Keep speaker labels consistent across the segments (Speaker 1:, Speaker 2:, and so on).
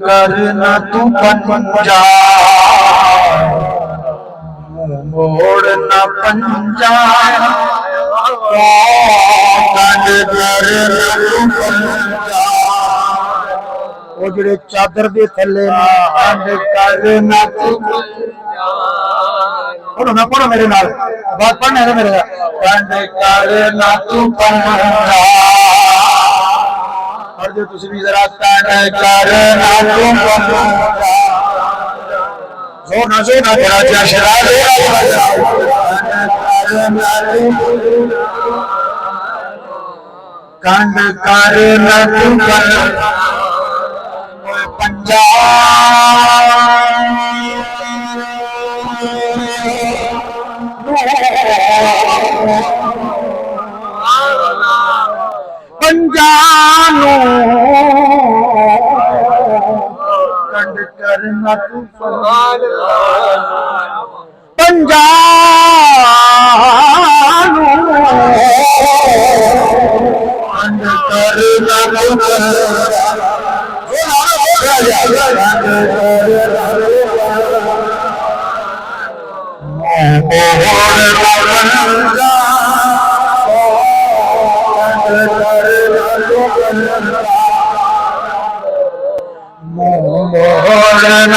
Speaker 1: करना तू पंजा मोड़ना पंजा कंड करना तू पंजा वो जिहड़े चादर दे थल्ले कंड करना तू पढ़ो ना पढ़ो मेरे नाल बात पढ़ना है मेरे कंड करना तू पंजा और जो तुझे भी जरा कंड करना तू पंजा जोर ना तेरा क्या शराब कंड करना तू पंजा पंजानो कंड करना तू पंजानो कंड करना मोड़ना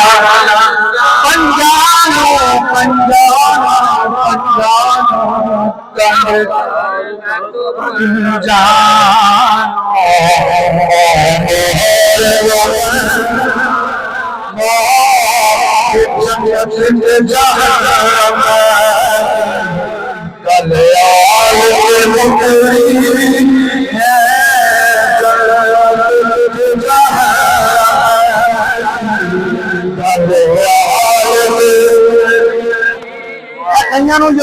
Speaker 1: पंजानो पंजानो पंजानो कंड कल्याण